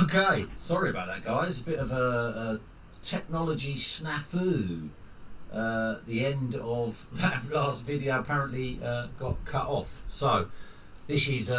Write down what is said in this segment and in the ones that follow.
Okay, sorry about that, guys. A bit of a technology snafu. The end of that last video apparently got cut off. So this is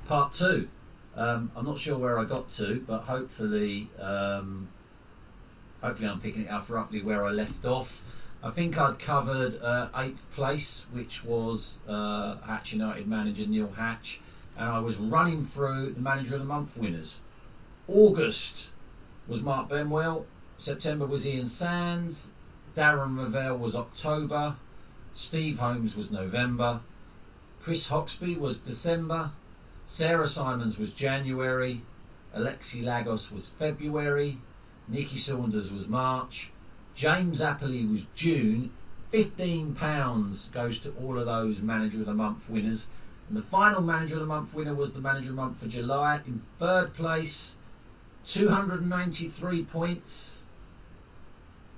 part two. I'm not sure where I got to, but hopefully I'm picking it up roughly where I left off. I think I'd covered 8th place, which was Hatch United manager Neil Hatch, and I was running through the Manager of the Month winners. August was Mark Benwell, September was Ian Sands, Darren Revell was October, Steve Holmes was November, Chris Hoxby was December, Sarah Simons was January, Alexi Lagos was February, Nikki Saunders was March, James Appley was June. £15 goes to all of those Manager of the Month winners. And the final Manager of the Month winner was the Manager of the Month for July. In third place, 293 points,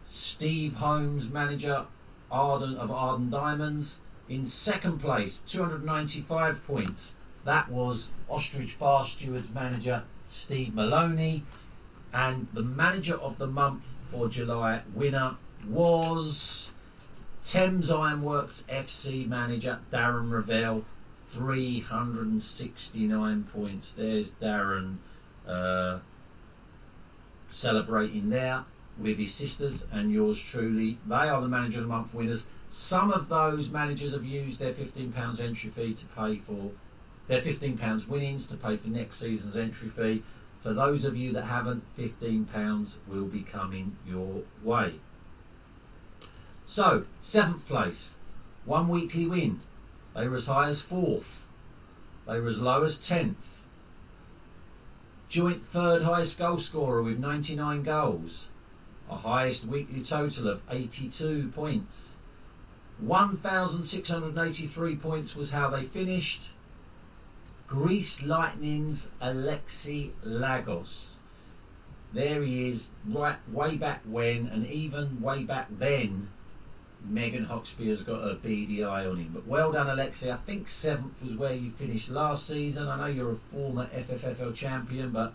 Steve Holmes, manager of Arden Diamonds. In second place, 295 points, that was Ostrich Bar Stewards manager Steve Maloney. And the Manager of the Month for July winner was Thames Ironworks FC manager Darren Revell, 369 points. There's Darren celebrating there with his sisters and yours truly. They are the Manager of the Month winners. Some of those managers have used their £15 entry fee to pay for their £15 winnings to pay for next season's entry fee. For those of you that haven't, £15 will be coming your way. So, 7th place, one weekly win. They were as high as 4th. They were as low as 10th. Joint third highest goal scorer with 99 goals. A highest weekly total of 82 points. 1,683 points was how they finished. Greece Lightning's Alexi Lagos. There he is, right way back when, and even way back then, Megan Hoxby has got a beady eye on him. But well done, Alexi. I think 7th was where you finished last season. I know you're a former FFFL champion, but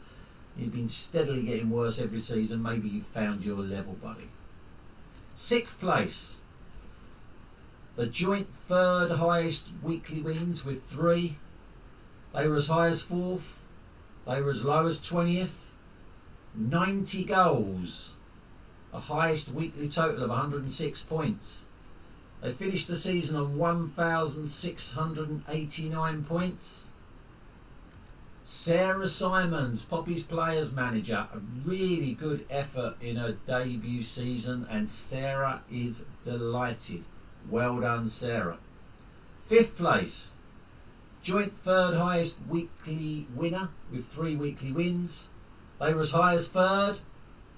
you've been steadily getting worse every season. Maybe you found your level, buddy. 6th place, the joint third highest weekly wins with 3. They were as high as 4th. They were as low as 20th. 90 goals. A highest weekly total of 106 points. They finished the season on 1,689 points. Sarah Simons, Poppy's Players Manager, a really good effort in her debut season, and Sarah is delighted. Well done, Sarah. 5th place, joint third highest weekly winner with 3 weekly wins. They were as high as 3rd.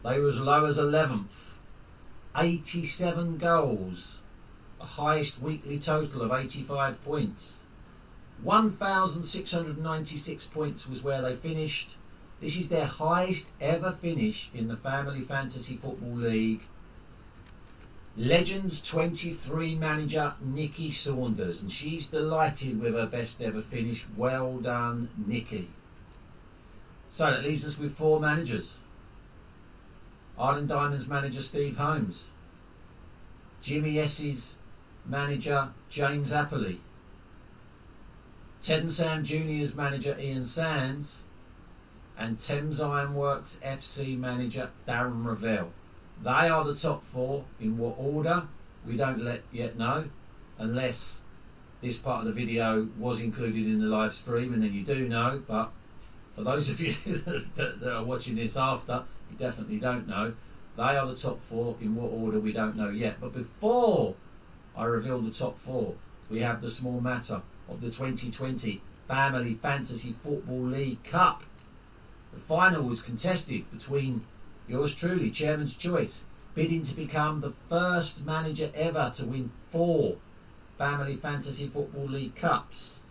They were as low as 11th. 87 goals. A highest weekly total of 85 points. 1,696 points was where they finished. This is their highest ever finish in the Family Fantasy Football League. Legends 23 manager Nikki Saunders, and she's delighted with her best ever finish. Well done, Nikki. So that leaves us with 4 managers. Arden Diamonds manager Steve Holmes, Jimmy S's manager James Appley, Ted and Sam Junior's manager Ian Sands, and Thames Ironworks FC manager Darren Revell. They are the top 4. In what order, we don't yet know, unless this part of the video was included in the live stream, and then you do know. But for those of you that are watching this after, you definitely don't know. They are the top 4. In what order, we don't know yet. But before I reveal the top 4, we have the small matter of the 2020 Family Fantasy Football League Cup. The final was contested between yours truly, Chairman's Choice, bidding to become the first manager ever to win 4 Family Fantasy Football League Cups.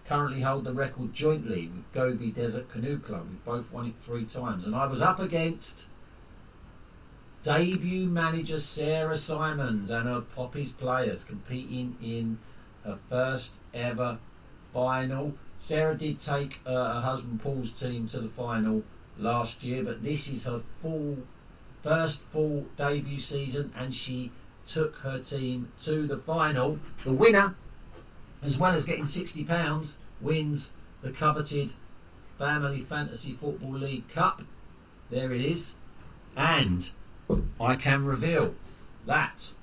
Currently hold the record jointly with Gobi Desert Canoe Club. We've both won it 3 times. And I was up against debut manager Sarah Simons and her Poppy's Players, competing in her first ever final. Sarah did take her husband Paul's team to the final last year, but this is her first full debut season, and she took her team to the final. The winner, as well as getting £60, wins the coveted Family Fantasy Football League Cup. There it is. And I can reveal that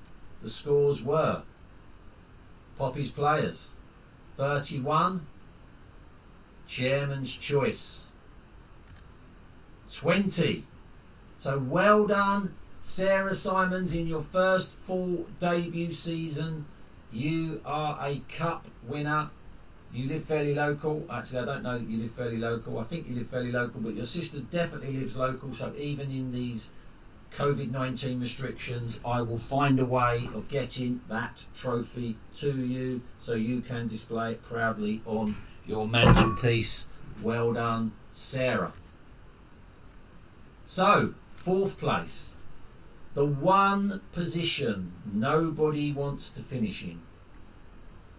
the scores were: Poppy's players 31, Chairman's Choice 20. So well done, Sarah Simons, in your first full debut season. You are a cup winner. You live fairly local. Actually, I don't know that you live fairly local. I think you live fairly local, but your sister definitely lives local. So even in these COVID-19 restrictions, I will find a way of getting that trophy to you so you can display it proudly on your mantelpiece. Well done, Sarah. So, fourth place. The one position nobody wants to finish in.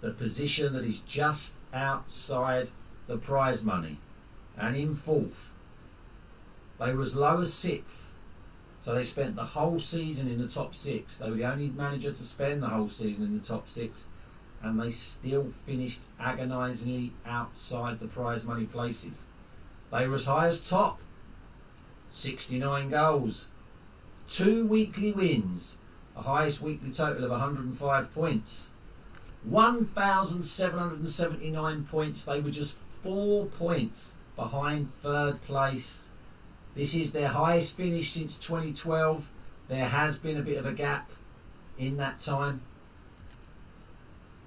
The position that is just outside the prize money. And in fourth, they were as low as sixth. So they spent the whole season in the top six. They were the only manager to spend the whole season in the top six. And they still finished agonisingly outside the prize money places. They were as high as top. 69 goals. 2 weekly wins. A highest weekly total of 105 points. 1,779 points. They were just 4 points behind third place. This is their highest finish since 2012. There has been a bit of a gap in that time.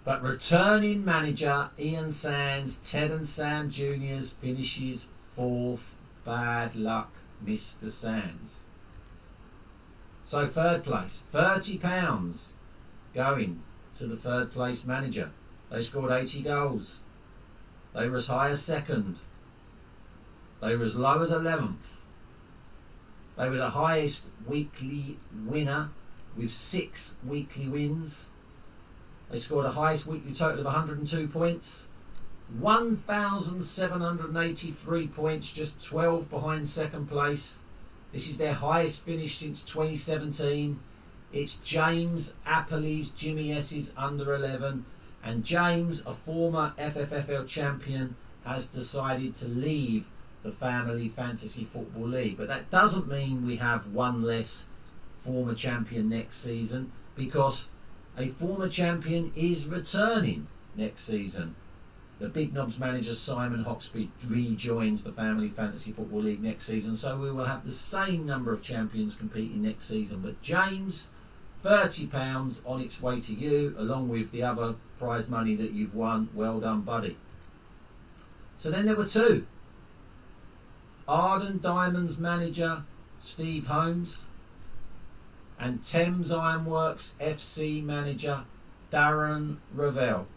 But returning manager Ian Sands, Ted and Sam Juniors, finishes fourth. Bad luck, Mr. Sands. So third place, £30 going to the third place manager. They scored 80 goals. They were as high as second. They were as low as 11th. They were the highest weekly winner with 6 weekly wins. They scored a highest weekly total of 102 points. 1,783 points, just 12 behind second place. This is their highest finish since 2017. It's James Appley's Jimmy S's under 11, and James, a former FFFL champion, has decided to leave the Family Fantasy Football League. But that doesn't mean we have one less former champion next season, because a former champion is returning next season. The Big Knobs manager Simon Hoxby rejoins the Family Fantasy Football League next season, so we will have the same number of champions competing next season. But James, £30 on its way to you, along with the other prize money that you've won. Well done, buddy. So then there were two. Arden Diamonds manager Steve Holmes and Thames Ironworks FC manager Darren Ravel.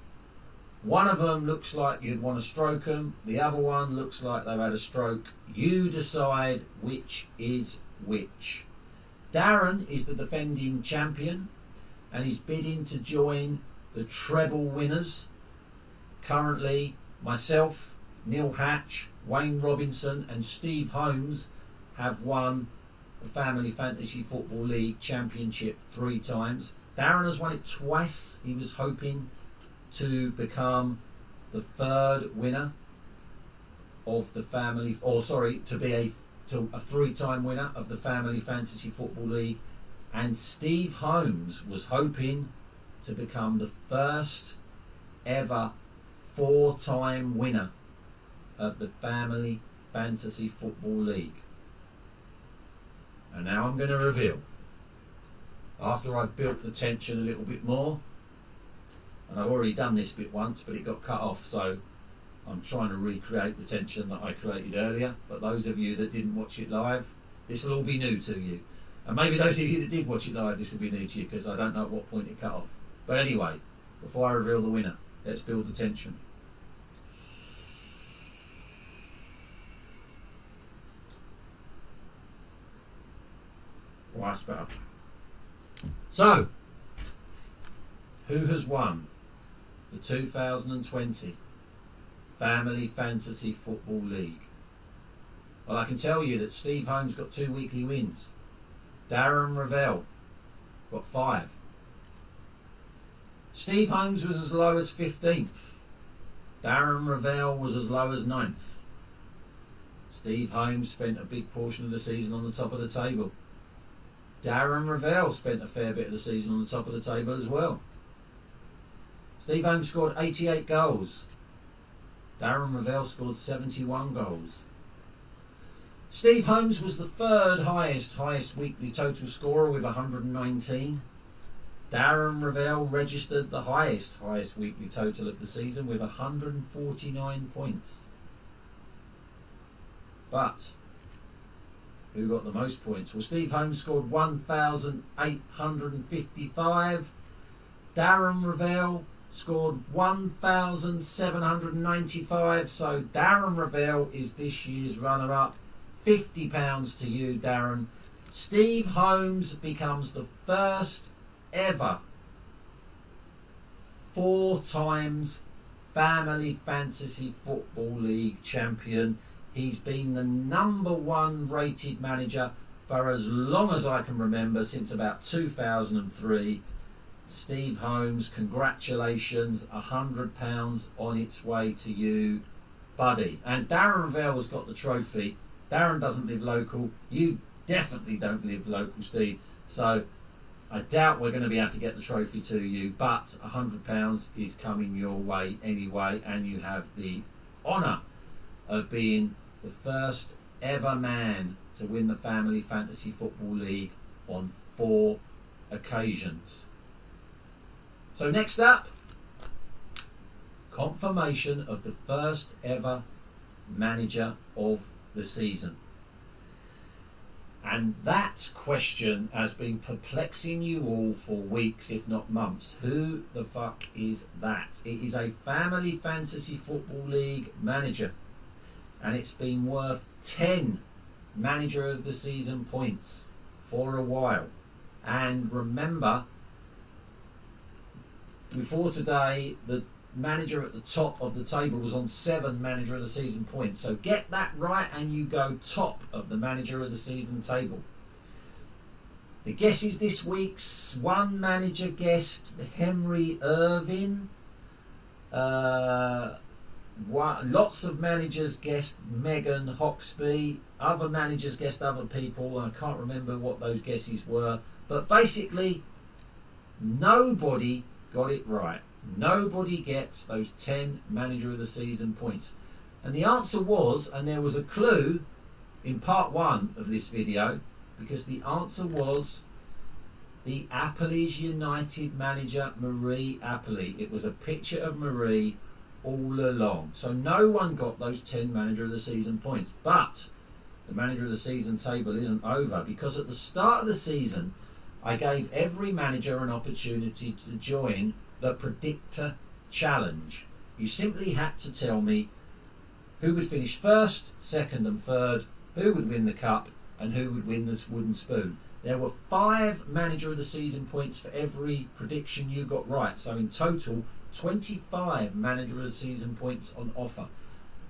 One of them looks like you'd want to stroke them. The other one looks like they've had a stroke. You decide which is which. Darren is the defending champion and he's bidding to join the treble winners. Currently, myself, Neil Hatch, Wayne Robinson and Steve Holmes have won the Family Fantasy Football League Championship 3 times. Darren has won it twice. He was hoping to become the third winner of the family, to be a 3-time winner of the Family Fantasy Football League. And Steve Holmes was hoping to become the first ever 4-time winner of the Family Fantasy Football League. And now I'm going to reveal, after I've built the tension a little bit more, and I've already done this bit once but it got cut off, so I'm trying to recreate the tension that I created earlier. But those of you that didn't watch it live, this will all be new to you. And maybe those of you that did watch it live, this will be new to you, because I don't know at what point it cut off. But anyway, before I reveal the winner, let's build the tension. Twice better. So, who has won the 2020 Family Fantasy Football League? Well, I can tell you that Steve Holmes got 2 weekly wins. Darren Ravel got 5. Steve Holmes was as low as 15th. Darren Ravel was as low as 9th. Steve Holmes spent a big portion of the season on the top of the table. Darren Ravel spent a fair bit of the season on the top of the table as well. Steve Holmes scored 88 goals. Darren Ravel scored 71 goals. Steve Holmes was the third highest weekly total scorer with 119. Darren Ravel registered the highest weekly total of the season with 149 points. But who got the most points? Well, Steve Holmes scored 1,855. Darren Ravel scored 1,795. So Darren Ravel is this year's runner-up. £50 to you, Darren. Steve Holmes becomes the first ever 4 times Family Fantasy Football League champion. He's been the #1 rated manager for as long as I can remember, since about 2003. Steve Holmes, congratulations, £100 on its way to you, buddy. And Darren Ravel's got the trophy. Darren doesn't live local. You definitely don't live local, Steve. So I doubt we're going to be able to get the trophy to you, but £100 is coming your way anyway, and you have the honour of being the first ever man to win the Family Fantasy Football League on 4 occasions. So next up, confirmation of the first ever manager of the season. And that question has been perplexing you all for weeks, if not months. Who the fuck is that? It is a Family Fantasy Football League manager, and it's been worth 10 Manager of the Season points for a while. And remember, before today, the manager at the top of the table was on 7 Manager of the Season points. So get that right and you go top of the Manager of the Season table. The guesses this week's one manager guessed Henry Irvine. Lots of managers guessed Megan Hawksby. Other managers guessed other people. I can't remember what those guesses were. But basically, nobody got it right. Nobody gets those 10 Manager of the Season points. And the answer was, and there was a clue in part 1 of this video, because the answer was the Appleys United manager, Marie Appley. It was a picture of Marie all along. So no one got those 10 Manager of the Season points. But the Manager of the Season table isn't over, because at the start of the season, I gave every manager an opportunity to join the Predictor Challenge. You simply had to tell me who would finish first, second and third, who would win the cup, and who would win this wooden spoon. There were 5 Manager of the Season points for every prediction you got right. So in total, 25 Manager of the Season points on offer.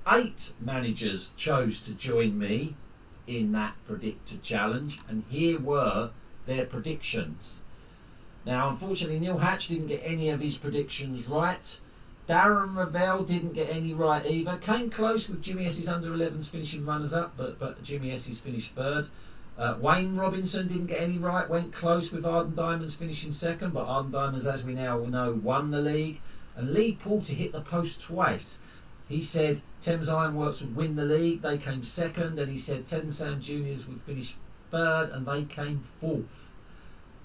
8 managers chose to join me in that Predictor Challenge, and here were their predictions. Now, unfortunately, Neil Hatch didn't get any of his predictions right. Darren Ravel didn't get any right either. Came close with Jimmy S's under-11s finishing runners-up, but Jimmy S's finished third. Wayne Robinson didn't get any right. Went close with Arden Diamonds finishing second, but Arden Diamonds, as we now know, won the league. And Lee Porter hit the post twice. He said Thames Ironworks would win the league. They came second. And he said Thames Sam Juniors would finish third, and they came fourth.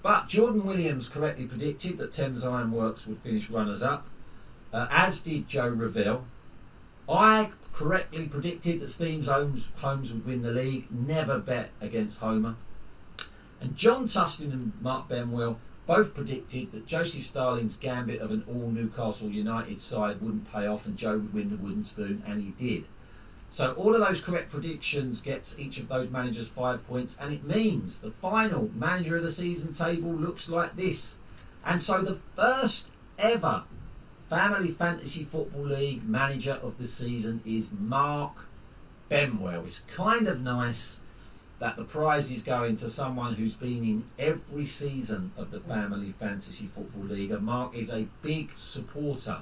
But Jordan Williams correctly predicted that Thames Ironworks would finish runners-up, as did Joe Reville. I correctly predicted that Steve Holmes would win the league. Never bet against Homer. And John Tustin and Mark Benwell both predicted that Joseph Starling's gambit of an all Newcastle United side wouldn't pay off and Joe would win the wooden spoon, and he did. So all of those correct predictions gets each of those managers 5 points, and it means the final Manager of the Season table looks like this. And so the first ever Family Fantasy Football League Manager of the Season is Mark Benwell. It's kind of nice that the prize is going to someone who's been in every season of the Family Fantasy Football League. And Mark is a big supporter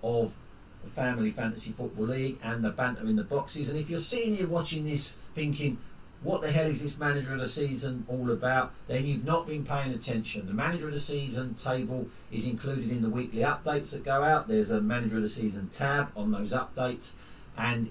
of the Family Fantasy Football League and the banter in the boxes. And if you're sitting here watching this thinking, what the hell is this Manager of the Season all about, then you've not been paying attention. The Manager of the Season table is included in the weekly updates that go out. There's a Manager of the Season tab on those updates, and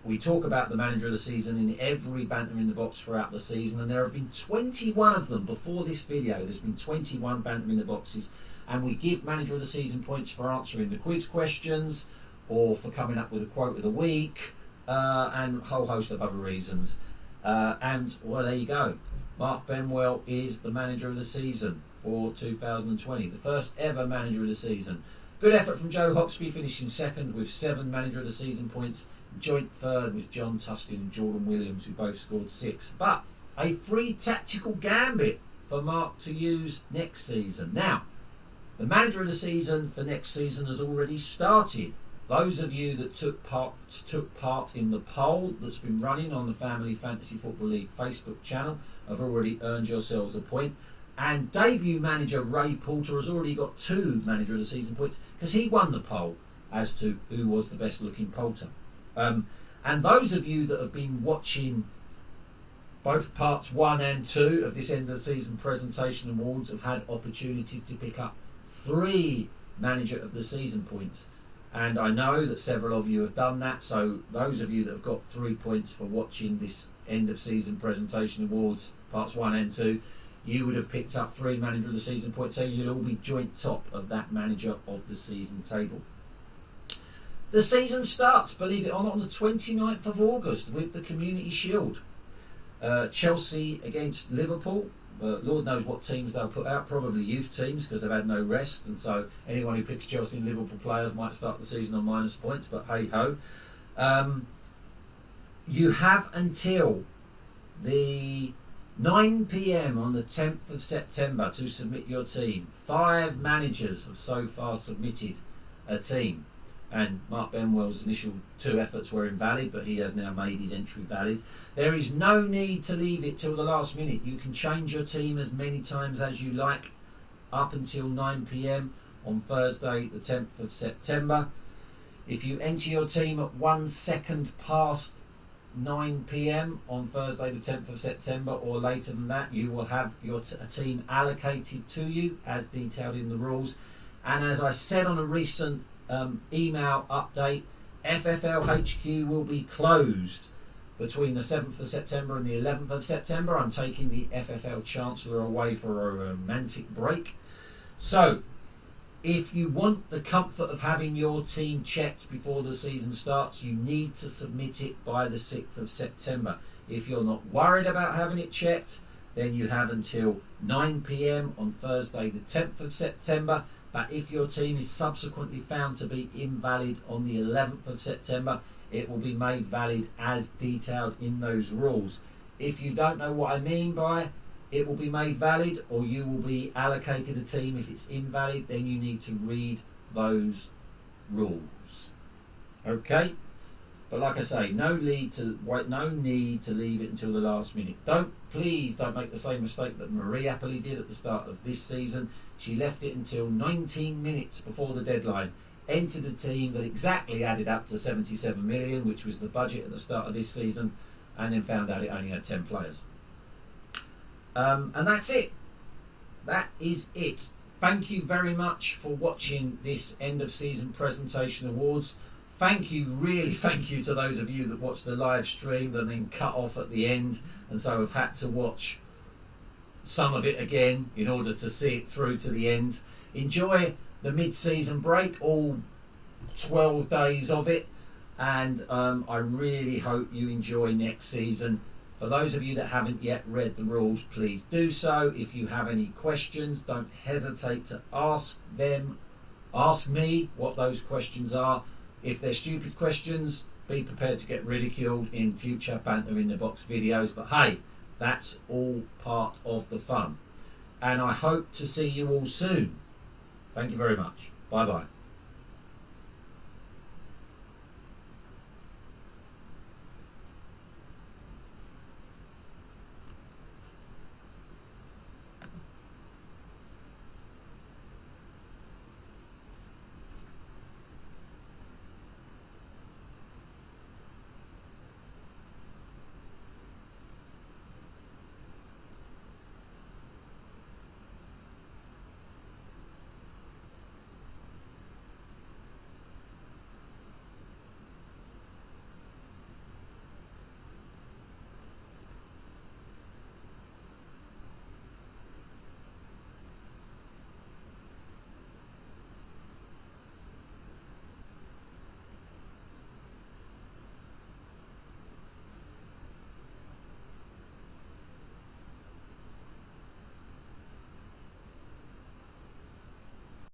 we talk about the Manager of the Season in every banter in the box throughout the season, and there have been 21 of them before this video. There's been 21 banter in the boxes, and we give Manager of the Season points for answering the quiz questions or for coming up with a quote of the week, and a whole host of other reasons. And well, there you go. Mark Benwell is the Manager of the Season for 2020, the first ever Manager of the Season. Good effort from Joe Hoxby, finishing second with 7 Manager of the Season points. Joint third with John Tustin and Jordan Williams, who both scored 6. But a free tactical gambit for Mark to use next season. Now, the Manager of the Season for next season has already started. Those of you that took part in the poll that's been running on the Family Fantasy Football League Facebook channel have already earned yourselves a point. And debut manager Ray Porter has already got 2 Manager of the Season points because he won the poll as to who was the best looking Porter. And those of you that have been watching both parts 1 and 2 of this end of the season presentation awards have had opportunities to pick up 3 Manager of the Season points. And I know that several of you have done that, so those of you that have got 3 points for watching this end of season presentation awards parts 1 and 2, you would have picked up 3 Manager of the Season points, so you'll all be joint top of that Manager of the Season table. The season starts, believe it or not, on the 29th of August with the Community Shield. Chelsea against Liverpool. Lord knows what teams they'll put out, probably youth teams because they've had no rest, and so anyone who picks Chelsea and Liverpool players might start the season on minus points, but hey ho. You have until the 9 PM on the 10th of September to submit your team. 5 managers have so far submitted a team, and Mark Benwell's initial 2 efforts were invalid, but he has now made his entry valid. There is no need to leave it till the last minute. You can change your team as many times as you like up until 9 PM on Thursday the 10th of September. If you enter your team at 1 second past 9 PM on Thursday the 10th of September or later than that, you will have your a team allocated to you as detailed in the rules. And as I said on a recent email update, FFL HQ will be closed between the 7th of September and the 11th of September. I'm taking the FFL Chancellor away for a romantic break. So if you want the comfort of having your team checked before the season starts, you need to submit it by the 6th of September. If you're not worried about having it checked, then you have until 9 PM on Thursday the 10th of September. But if your team is subsequently found to be invalid on the 11th of September, it will be made valid as detailed in those rules. If you don't know what I mean by it will be made valid, or you will be allocated a team if it's invalid, then you need to read those rules. Okay? But like I say, no need to leave it until the last minute. Please don't make the same mistake that Marie Apperley did at the start of this season. She left it until 19 minutes before the deadline, entered a team that exactly added up to 77 million, which was the budget at the start of this season, and then found out it only had 10 players. And that's it. That is it. Thank you very much for watching this end of season presentation awards. Really thank you to those of you that watched the live stream and then cut off at the end, and so have had to watch some of it again in order to see it through to the end. Enjoy the mid-season break, all 12 days of it, and I really hope you enjoy next season. For those of you that haven't yet read the rules, please do so. If you have any questions, don't hesitate to ask me what those questions are. If they're stupid questions, be prepared to get ridiculed in future Banter in the Box videos. But hey, that's all part of the fun. And I hope to see you all soon. Thank you very much. Bye bye.